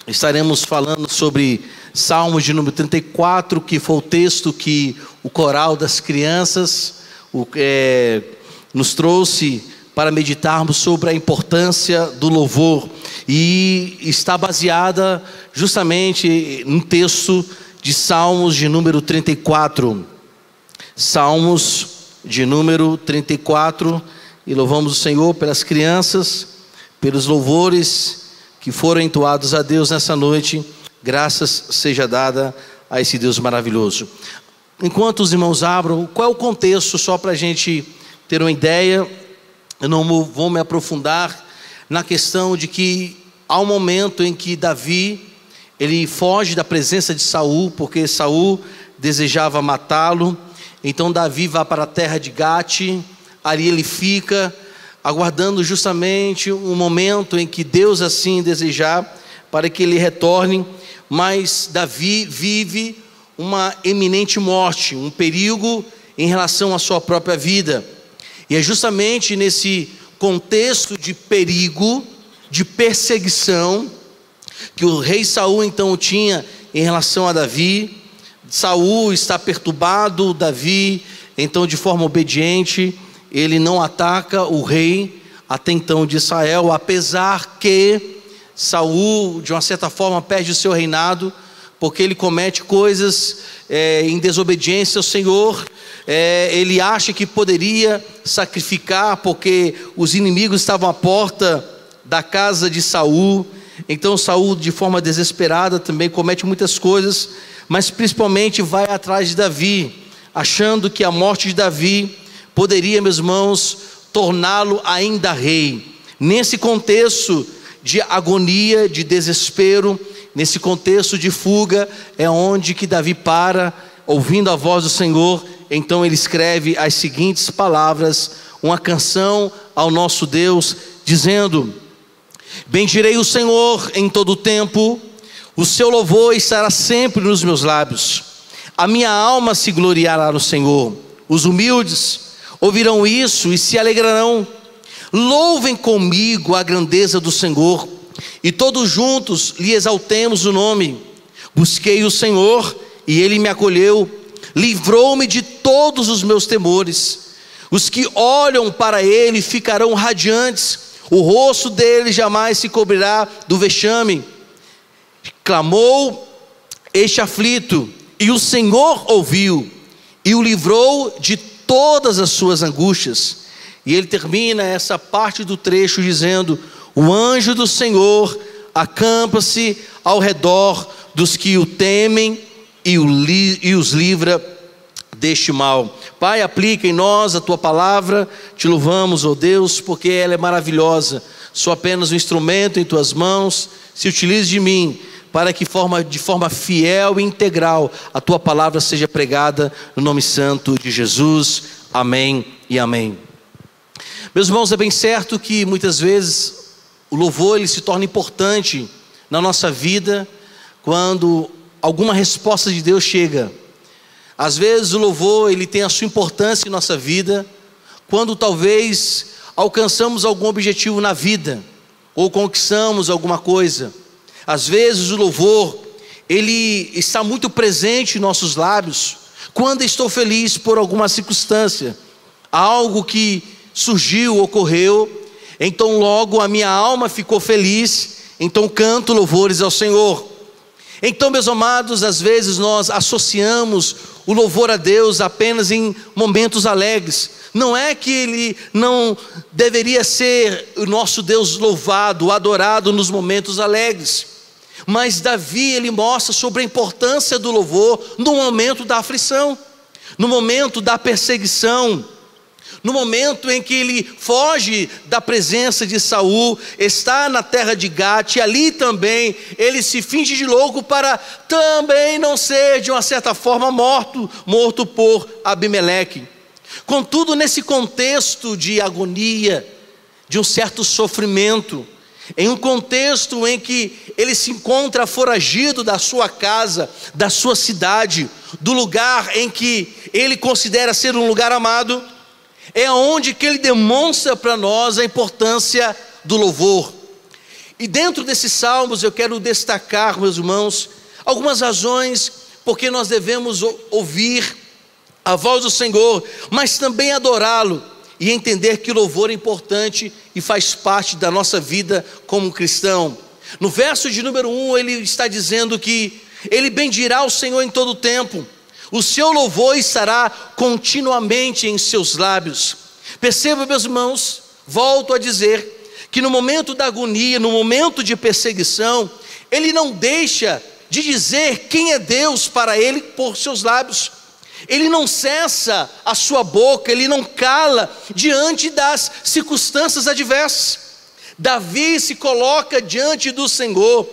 estaremos falando sobre Salmos de número 34, que foi o texto que o coral das crianças nos trouxe para meditarmos sobre a importância do louvor, e está baseada justamente no texto de Salmos de número 34. Salmos de número 34, e louvamos o Senhor pelas crianças, pelos louvores que foram entoados a Deus nessa noite. Graças seja dada a esse Deus maravilhoso. Enquanto os irmãos abram, qual é o contexto, só para a gente ter uma ideia? Eu não vou me aprofundar na questão de que há um momento em que Davi, ele foge da presença de Saul, porque Saul desejava matá-lo. Então Davi vai para a terra de Gate, ali ele fica, aguardando justamente um momento em que Deus assim desejar, para que ele retorne. Mas Davi vive uma iminente morte, um perigo em relação à sua própria vida. E é justamente nesse contexto de perigo, de perseguição, que o rei Saul então tinha em relação a Davi. Saul está perturbado, Davi então, de forma obediente, ele não ataca o rei até então de Israel, apesar que Saul de uma certa forma perde o seu reinado, porque ele comete coisas em desobediência ao Senhor. Ele acha que poderia sacrificar, porque os inimigos estavam à porta da casa de Saul. Então Saul, de forma desesperada, também comete muitas coisas, mas principalmente vai atrás de Davi, achando que a morte de Davi poderia, meus irmãos, torná-lo ainda rei. Nesse contexto de agonia, de desespero, nesse contexto de fuga, é onde que Davi para, ouvindo a voz do Senhor. Então ele escreve as seguintes palavras, uma canção ao nosso Deus, dizendo: bendirei o Senhor em todo o tempo, o seu louvor estará sempre nos meus lábios. A minha alma se gloriará no Senhor. Os humildes ouvirão isso e se alegrarão. Louvem comigo a grandeza do Senhor, e todos juntos lhe exaltemos o nome. Busquei o Senhor e ele me acolheu, livrou-me de todos os meus temores. Os que olham para ele ficarão radiantes, o rosto dele jamais se cobrirá do vexame. Clamou este aflito, e o Senhor ouviu, e o livrou de todas as suas angústias. E ele termina essa parte do trecho dizendo: o anjo do Senhor acampa-se ao redor dos que o temem e os livra deste mal. Pai, aplica em nós a tua palavra. Te louvamos, ó Deus, porque ela é maravilhosa. Sou apenas um instrumento em tuas mãos. Se utilize de mim para que de forma fiel e integral a tua palavra seja pregada, no nome santo de Jesus. Amém e amém. Meus irmãos, é bem certo que muitas vezes o louvor ele se torna importante na nossa vida quando alguma resposta de Deus chega. Às vezes o louvor ele tem a sua importância em nossa vida quando talvez alcançamos algum objetivo na vida ou conquistamos alguma coisa. Às vezes o louvor ele está muito presente em nossos lábios quando estou feliz por alguma circunstância, algo que surgiu, ocorreu, então logo a minha alma ficou feliz, então canto louvores ao Senhor. Então, meus amados, às vezes nós associamos o louvor a Deus apenas em momentos alegres. Não é que ele não deveria ser o nosso Deus louvado, adorado nos momentos alegres, mas Davi ele mostra sobre a importância do louvor no momento da aflição, no momento da perseguição, no momento em que ele foge da presença de Saul, está na terra de Gate, e ali também ele se finge de louco para também não ser de uma certa forma morto por Abimeleque. Contudo, nesse contexto de agonia, de um certo sofrimento, em um contexto em que ele se encontra foragido da sua casa, da sua cidade, do lugar em que ele considera ser um lugar amado, é onde que ele demonstra para nós a importância do louvor. E dentro desses salmos eu quero destacar, meus irmãos, algumas razões porque nós devemos ouvir a voz do Senhor, mas também adorá-lo e entender que o louvor é importante e faz parte da nossa vida como cristão. No verso de número 1 ele está dizendo que ele bendirá o Senhor em todo o tempo, o seu louvor estará continuamente em seus lábios. Perceba, meus irmãos, volto a dizer que no momento da agonia, no momento de perseguição, ele não deixa de dizer quem é Deus para ele por seus lábios. Ele não cessa a sua boca, ele não cala diante das circunstâncias adversas. Davi se coloca diante do Senhor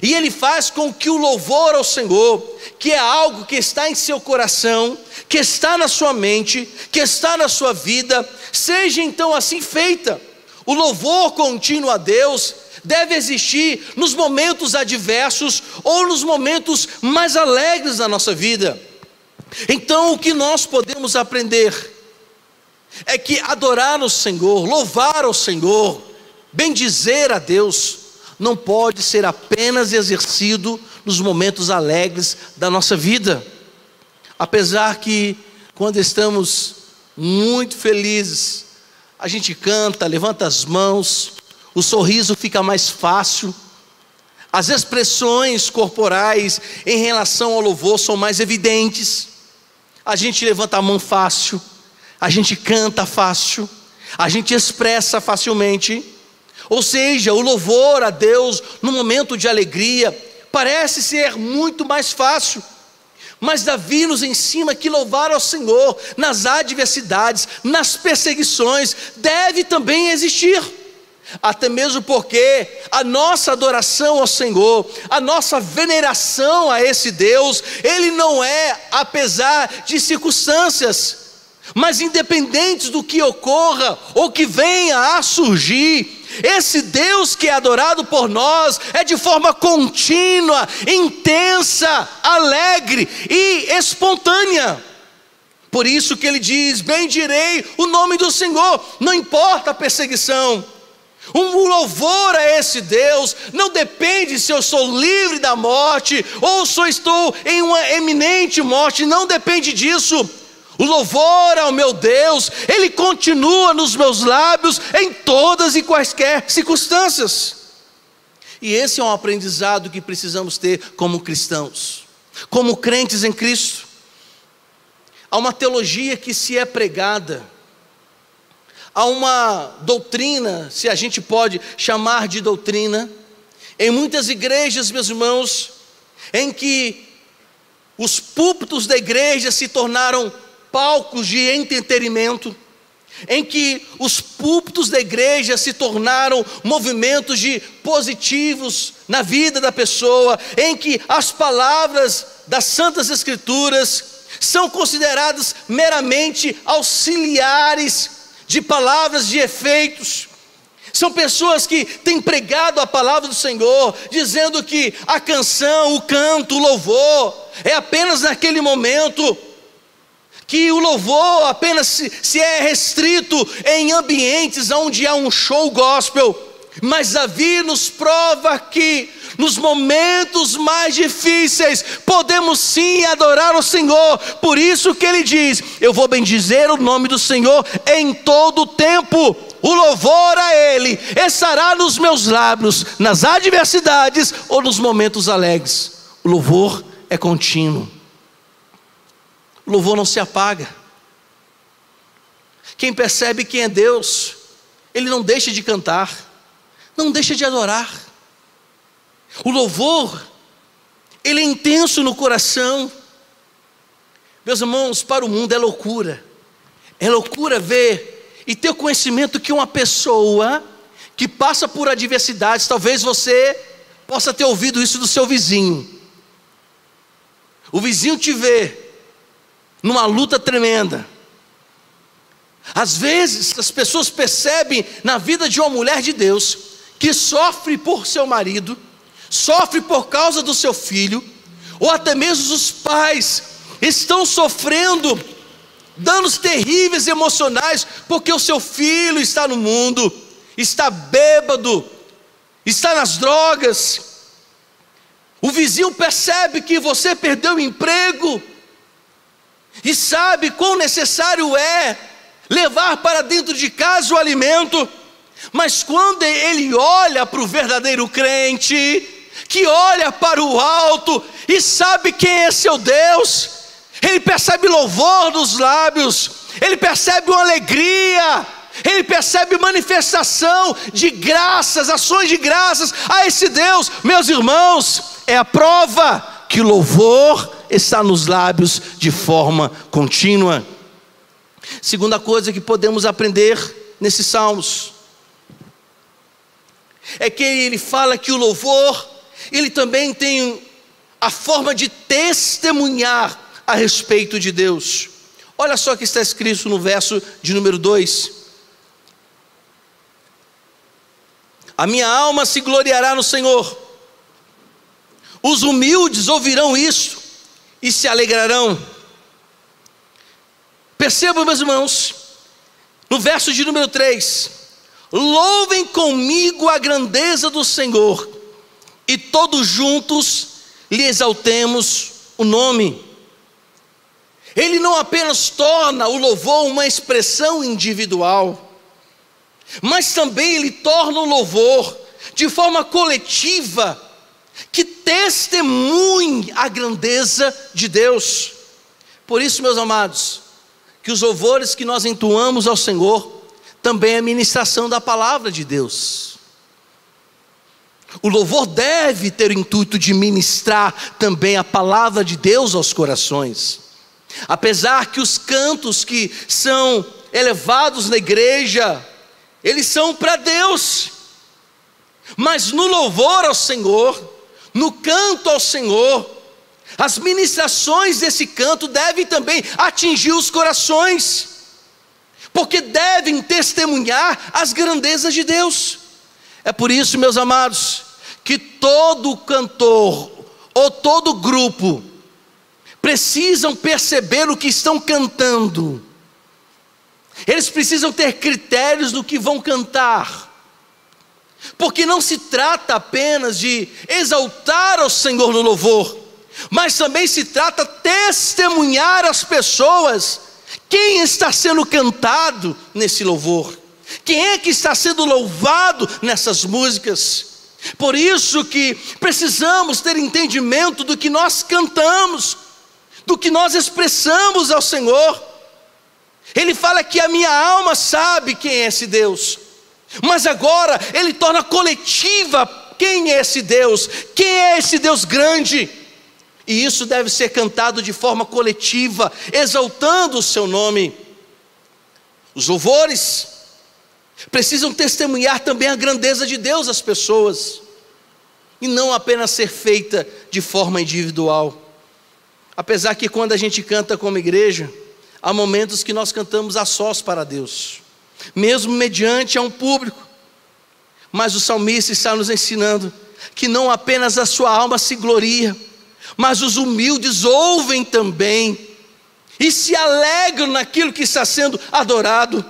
e ele faz com que o louvor ao Senhor, que é algo que está em seu coração, que está na sua mente, que está na sua vida, seja então assim feita. O louvor contínuo a Deus deve existir nos momentos adversos ou nos momentos mais alegres da nossa vida. Então o que nós podemos aprender é que adorar o Senhor, louvar ao Senhor, bendizer a Deus, não pode ser apenas exercido nos momentos alegres da nossa vida. Apesar que quando estamos muito felizes, a gente canta, levanta as mãos, o sorriso fica mais fácil, as expressões corporais em relação ao louvor são mais evidentes, a gente levanta a mão fácil, a gente canta fácil, a gente expressa facilmente. Ou seja, o louvor a Deus no momento de alegria parece ser muito mais fácil. Mas Davi nos ensina que louvar ao Senhor nas adversidades, nas perseguições, deve também existir. Até mesmo porque a nossa adoração ao Senhor, a nossa veneração a esse Deus, Ele não é apesar de circunstâncias, mas independentes do que ocorra ou que venha a surgir, esse Deus que é adorado por nós é de forma contínua, intensa, alegre e espontânea. Por isso que ele diz: bendirei o nome do Senhor, não importa a perseguição. Um louvor a esse Deus não depende se eu sou livre da morte ou se eu estou em uma eminente morte, não depende disso. O louvor ao meu Deus, ele continua nos meus lábios em todas e quaisquer circunstâncias. E esse é um aprendizado que precisamos ter como cristãos, como crentes em Cristo. Há uma teologia que se é pregada, há uma doutrina, se a gente pode chamar de doutrina, em muitas igrejas, meus irmãos, em que os púlpitos da igreja se tornaram palcos de entretenimento, em que os púlpitos da igreja se tornaram movimentos de positivos na vida da pessoa, em que as palavras das Santas Escrituras são consideradas meramente auxiliares de palavras de efeitos. São pessoas que têm pregado a palavra do Senhor, dizendo que a canção, o canto, o louvor é apenas naquele momento, que o louvor apenas se é restrito em ambientes onde há um show gospel. Mas Davi nos prova que nos momentos mais difíceis podemos sim adorar o Senhor. Por isso que ele diz: eu vou bendizer o nome do Senhor em todo o tempo. O louvor a Ele estará nos meus lábios, nas adversidades ou nos momentos alegres. O louvor é contínuo. O louvor não se apaga. Quem percebe quem é Deus, ele não deixa de cantar, não deixa de adorar. O louvor, ele é intenso no coração. Meus irmãos, para o mundo é loucura ver e ter o conhecimento que uma pessoa que passa por adversidades, talvez você possa ter ouvido isso do seu vizinho. O vizinho te vê numa luta tremenda. Às vezes as pessoas percebem na vida de uma mulher de Deus que sofre por seu marido, sofre por causa do seu filho, ou até mesmo os pais estão sofrendo danos terríveis emocionais porque o seu filho está no mundo, está bêbado, está nas drogas, o vizinho percebe que você perdeu o emprego e sabe quão necessário é levar para dentro de casa o alimento, mas quando ele olha para o verdadeiro crente, que olha para o alto e sabe quem é seu Deus, ele percebe louvor nos lábios, ele percebe uma alegria, ele percebe manifestação de graças, ações de graças a esse Deus. Meus irmãos, é a prova que o louvor está nos lábios de forma contínua. Segunda coisa que podemos aprender nesses salmos é que ele fala que o louvor, ele também tem a forma de testemunhar a respeito de Deus. Olha só o que está escrito no verso de número 2. A minha alma se gloriará no Senhor, os humildes ouvirão isso e se alegrarão. Percebam, meus irmãos, no verso de número 3, louvem comigo a grandeza do Senhor, e todos juntos lhe exaltemos o nome. Ele não apenas torna o louvor uma expressão individual, mas também ele torna o louvor de forma coletiva, que testemunhe a grandeza de Deus. Por isso, meus amados, que os louvores que nós entoamos ao Senhor também é ministração da palavra de Deus. O louvor deve ter o intuito de ministrar também a palavra de Deus aos corações. Apesar que os cantos que são elevados na igreja, eles são para Deus, mas no louvor ao Senhor, no canto ao Senhor, as ministrações desse canto devem também atingir os corações, porque devem testemunhar as grandezas de Deus. É por isso, meus amados, que todo cantor ou todo grupo precisam perceber o que estão cantando. Eles precisam ter critérios do que vão cantar, porque não se trata apenas de exaltar ao Senhor no louvor, mas também se trata de testemunhar às pessoas quem está sendo cantado nesse louvor, quem é que está sendo louvado nessas músicas. Por isso que precisamos ter entendimento do que nós cantamos, do que nós expressamos ao Senhor. Ele fala que a minha alma sabe quem é esse Deus, mas agora ele torna coletiva quem é esse Deus, quem é esse Deus grande, e isso deve ser cantado de forma coletiva, exaltando o seu nome. Os louvores precisam testemunhar também a grandeza de Deus às pessoas, e não apenas ser feita de forma individual. Apesar que quando a gente canta como igreja, há momentos que nós cantamos a sós para Deus, mesmo mediante a um público, mas o salmista está nos ensinando que não apenas a sua alma se gloria, mas os humildes ouvem também e se alegram naquilo que está sendo adorado.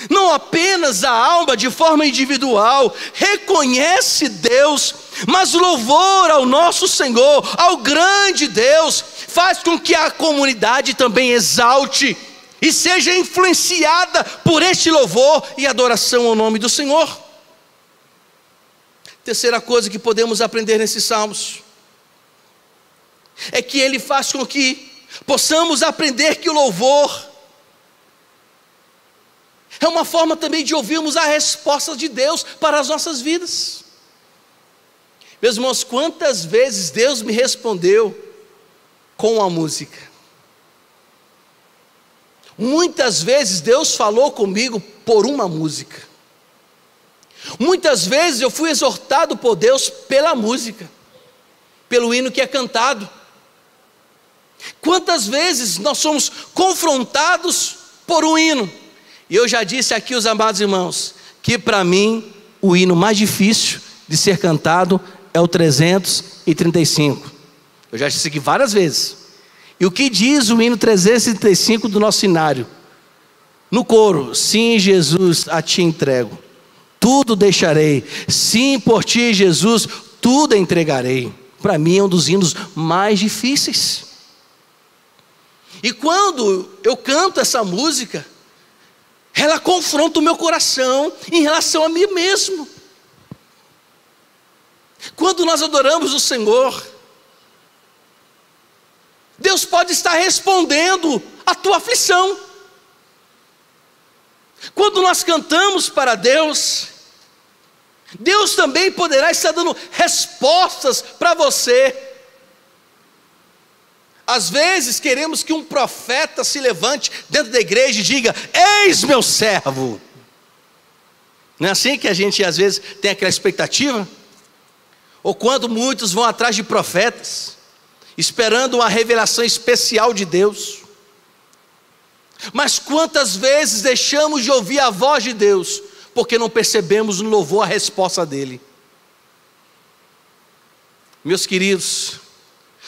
Não apenas a alma de forma individual reconhece Deus, mas o louvor ao nosso Senhor, ao grande Deus, faz com que a comunidade também exalte e seja influenciada por este louvor e adoração ao nome do Senhor. Terceira coisa que podemos aprender nesses salmos é que ele faz com que possamos aprender que o louvor é uma forma também de ouvirmos a resposta de Deus para as nossas vidas. Meus irmãos, quantas vezes Deus me respondeu com a música? Muitas vezes Deus falou comigo por uma música. Muitas vezes eu fui exortado por Deus pela música, pelo hino que é cantado. Quantas vezes nós somos confrontados por um hino? E eu já disse aqui aos amados irmãos, que para mim o hino mais difícil de ser cantado é o 335. Eu já disse aqui várias vezes. E o que diz o hino 335 do nosso hinário? No coro: sim, Jesus, a ti entrego tudo deixarei. Sim, por ti, Jesus, tudo entregarei. Para mim é um dos hinos mais difíceis. E quando eu canto essa música, ela confronta o meu coração em relação a mim mesmo. Quando nós adoramos o Senhor, Deus pode estar respondendo a tua aflição. Quando nós cantamos para Deus, Deus também poderá estar dando respostas para você. Às vezes queremos que um profeta se levante dentro da igreja e diga: eis meu servo. Não é assim que a gente às vezes tem aquela expectativa? Ou quando muitos vão atrás de profetas, esperando uma revelação especial de Deus. Mas quantas vezes deixamos de ouvir a voz de Deus, porque não percebemos no louvor a resposta dele? Meus queridos,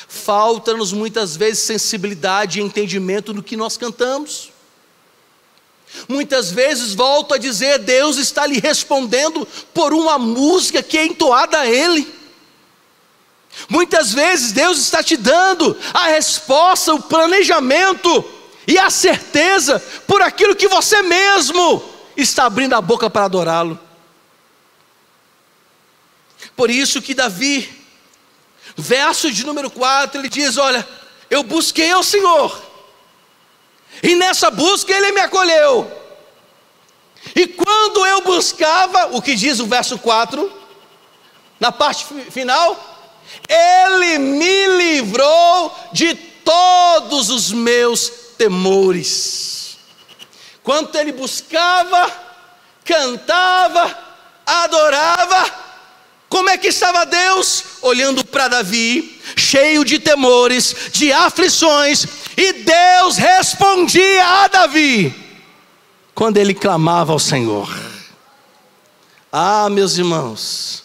falta-nos muitas vezes sensibilidade e entendimento no que nós cantamos. Muitas vezes, volto a dizer, Deus está lhe respondendo por uma música que é entoada a Ele. Muitas vezes Deus está te dando a resposta, o planejamento e a certeza por aquilo que você mesmo está abrindo a boca para adorá-lo. Por isso que Davi, verso de número 4, ele diz: olha, eu busquei ao Senhor, e nessa busca Ele me acolheu. E quando eu buscava, o que diz o verso 4, na parte final, Ele me livrou de todos os meus temores. Quando ele buscava, cantava, adorava, como é que estava Deus? Olhando para Davi, cheio de temores, de aflições, e Deus respondia a Davi quando ele clamava ao Senhor. Ah, meus irmãos,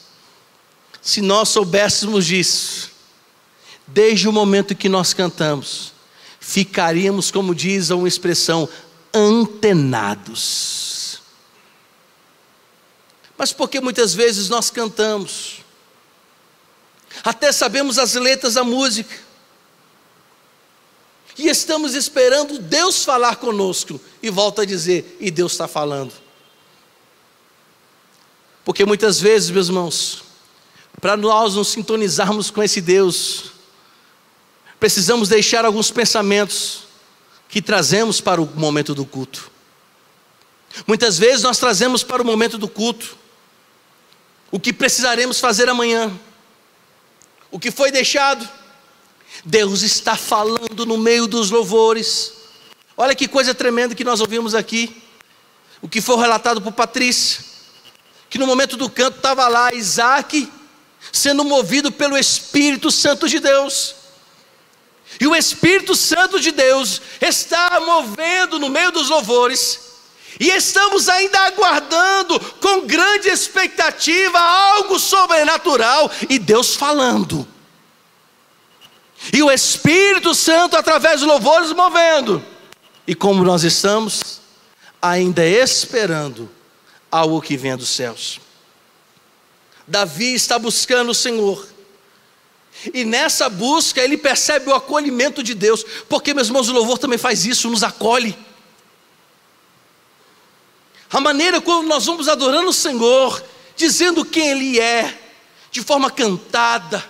se nós soubéssemos disso, desde o momento que nós cantamos, ficaríamos, como diz uma expressão, antenados. Mas porque muitas vezes nós cantamos, até sabemos as letras da música, e estamos esperando Deus falar conosco, e volto a dizer, e Deus está falando. Porque muitas vezes, meus irmãos, para nós nos sintonizarmos com esse Deus, precisamos deixar alguns pensamentos que trazemos para o momento do culto. Muitas vezes nós trazemos para o momento do culto o que precisaremos fazer amanhã, o que foi deixado. Deus está falando no meio dos louvores. Olha que coisa tremenda que nós ouvimos aqui, o que foi relatado por Patrícia, que no momento do canto estava lá Isaac sendo movido pelo Espírito Santo de Deus. E o Espírito Santo de Deus está movendo no meio dos louvores, e estamos ainda aguardando com grande expectativa algo sobrenatural, e Deus falando, e o Espírito Santo através dos louvores movendo, e como nós estamos ainda esperando algo que venha dos céus. Davi está buscando o Senhor, e nessa busca ele percebe o acolhimento de Deus, porque, meus irmãos, o louvor também faz isso, nos acolhe. A maneira como nós vamos adorando o Senhor, dizendo quem Ele é, de forma cantada,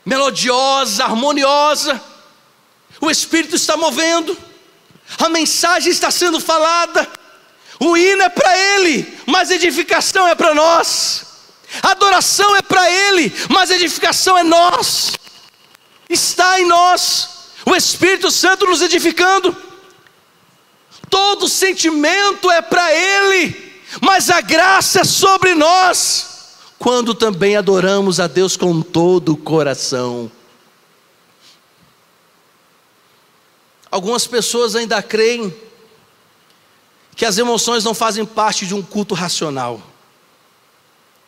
melodiosa, harmoniosa, o Espírito está movendo, a mensagem está sendo falada, o hino é para Ele, mas a edificação é para nós. A adoração é para Ele, mas a edificação é nós. Está em nós o Espírito Santo nos edificando. Todo sentimento é para Ele, mas a graça é sobre nós, quando também adoramos a Deus com todo o coração. Algumas pessoas ainda creem que as emoções não fazem parte de um culto racional.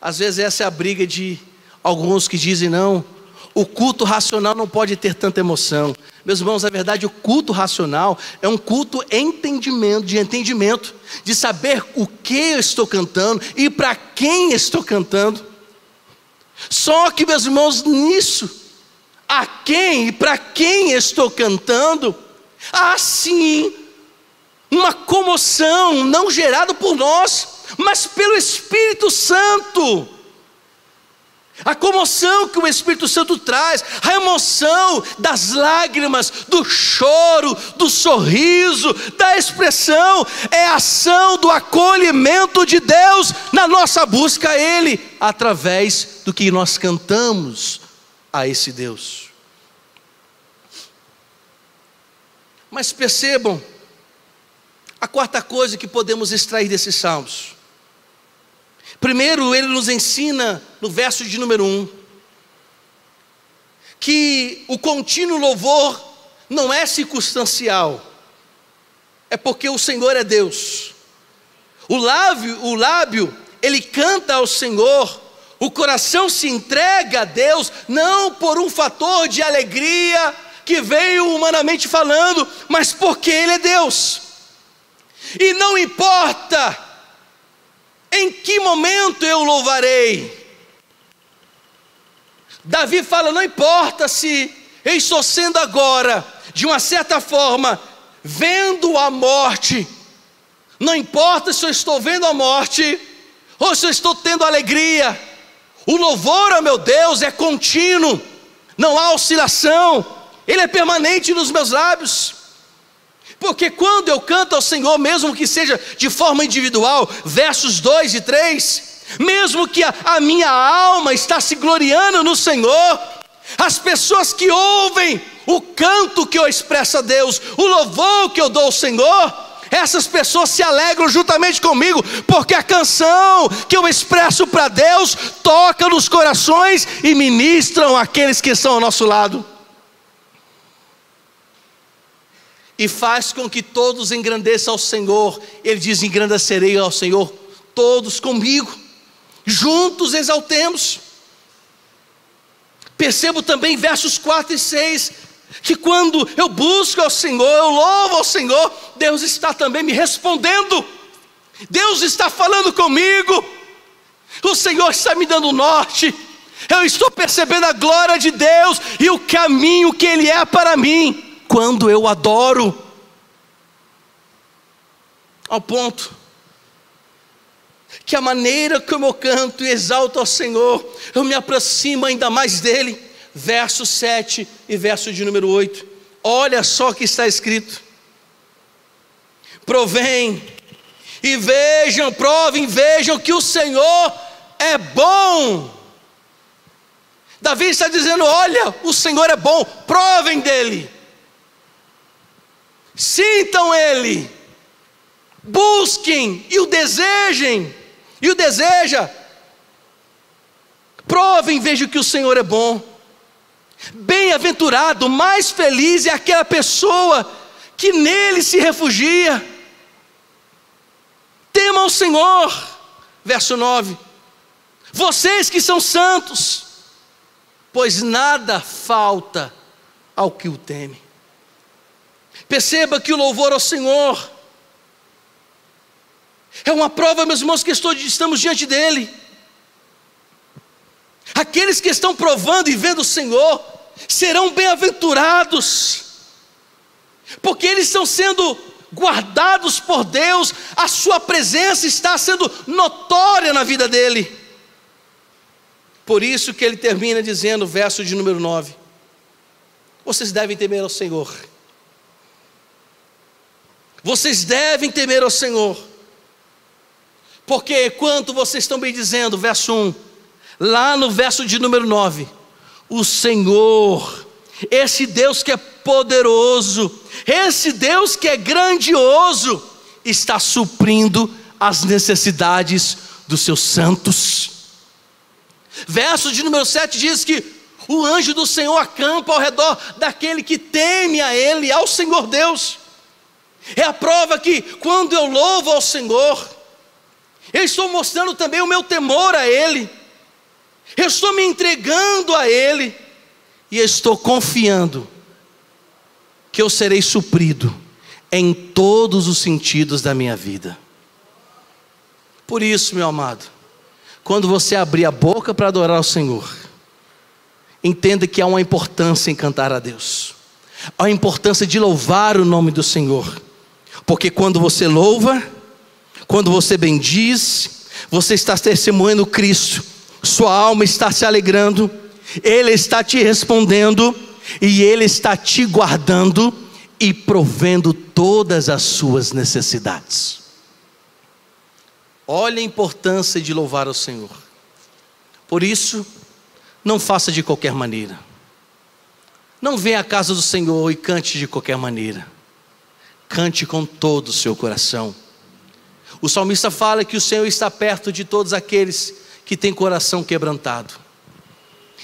Às vezes essa é a briga de alguns que dizem: não, o culto racional não pode ter tanta emoção. Meus irmãos, na verdade, o culto racional é um culto de entendimento, de saber o que eu estou cantando e para quem estou cantando. Só que, meus irmãos, nisso, a quem e para quem estou cantando, há sim uma comoção não gerada por nós, mas pelo Espírito Santo. A comoção que o Espírito Santo traz, a emoção das lágrimas, do choro, do sorriso, da expressão, é a ação do acolhimento de Deus na nossa busca a Ele, através do que nós cantamos a esse Deus. Mas percebam, a quarta coisa que podemos extrair desses salmos. Primeiro, ele nos ensina, no verso de número 1, que o contínuo louvor não é circunstancial, é porque o Senhor é Deus. O lábio, ele canta ao Senhor, o coração se entrega a Deus, não por um fator de alegria que veio humanamente falando, mas porque Ele é Deus. E não importa em que momento eu louvarei. Davi fala, não importa se eu estou sendo agora, de uma certa forma, vendo a morte. Não importa se eu estou vendo a morte, ou se eu estou tendo alegria. O louvor ao meu Deus é contínuo, não há oscilação, ele é permanente nos meus lábios. Porque quando eu canto ao Senhor, mesmo que seja de forma individual, versos 2 e 3, mesmo que a minha alma está se gloriando no Senhor, as pessoas que ouvem o canto que eu expresso a Deus, o louvor que eu dou ao Senhor, essas pessoas se alegram juntamente comigo, porque a canção que eu expresso para Deus toca nos corações e ministram aqueles que estão ao nosso lado. E faz com que todos engrandeçam ao Senhor. Ele diz, engrandecerei ao Senhor todos comigo, juntos exaltemos. Percebo também versos 4 e 6, que quando eu busco ao Senhor, eu louvo ao Senhor, Deus está também me respondendo, Deus está falando comigo, o Senhor está me dando norte, eu estou percebendo a glória de Deus e o caminho que Ele é para mim. Quando eu adoro, ao ponto que a maneira como eu canto e exalto ao Senhor, eu me aproximo ainda mais dEle. Verso 7 e verso de número 8, olha só o que está escrito: provem e vejam, provem, vejam que o Senhor é bom. Davi está dizendo, olha, o Senhor é bom, provem dEle. Sintam Ele, busquem e o desejem, e o deseja. Provem, vejam que o Senhor é bom. Bem-aventurado, mais feliz é aquela pessoa que nele se refugia. Temam o Senhor, verso 9, vocês que são santos, pois nada falta ao que o teme. Perceba que o louvor ao Senhor é uma prova, meus irmãos, que estamos diante dEle. Aqueles que estão provando e vendo o Senhor serão bem-aventurados, porque eles estão sendo guardados por Deus, a sua presença está sendo notória na vida dele. Por isso que ele termina dizendo, verso de número 9, vocês devem temer ao Senhor. Vocês devem temer ao Senhor, porque quanto vocês estão bem dizendo, verso 1, lá no verso de número 9, o Senhor, esse Deus que é poderoso, esse Deus que é grandioso, está suprindo as necessidades dos seus santos. Verso de número 7 diz que o anjo do Senhor acampa ao redor daquele que teme a Ele, ao Senhor Deus. É a prova que quando eu louvo ao Senhor, eu estou mostrando também o meu temor a Ele, eu estou me entregando a Ele, E eu estou confiando que eu serei suprido em todos os sentidos da minha vida. Por isso, meu amado, quando você abrir a boca para adorar o Senhor, entenda que há uma importância em cantar a Deus. Há uma importância de louvar o nome do Senhor. Porque quando você louva, quando você bendiz, você está testemunhando Cristo. Sua alma está se alegrando, Ele está te respondendo, e Ele está te guardando e provendo todas as suas necessidades. Olha a importância de louvar o Senhor. Por isso, não faça de qualquer maneira. Não venha à casa do Senhor e cante de qualquer maneira. Cante com todo o seu coração. O salmista fala que o Senhor está perto de todos aqueles que têm coração quebrantado.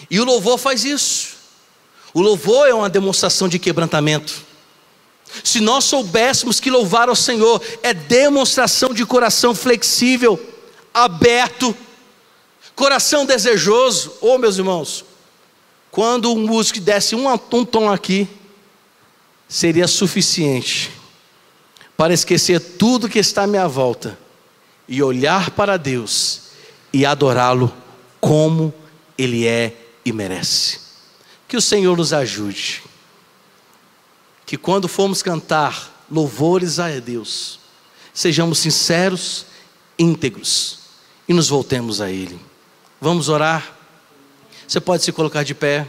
E o louvor faz isso. O louvor é uma demonstração de quebrantamento. Se nós soubéssemos que louvar ao Senhor é demonstração de coração flexível, aberto, coração desejoso. Oh, meus irmãos, quando um músico desse um tom aqui, seria suficiente para esquecer tudo que está à minha volta e olhar para Deus e adorá-lo como Ele é e merece. Que o Senhor nos ajude, que quando formos cantar louvores a Deus, sejamos sinceros, íntegros e nos voltemos a Ele. Vamos orar? Você pode se colocar de pé.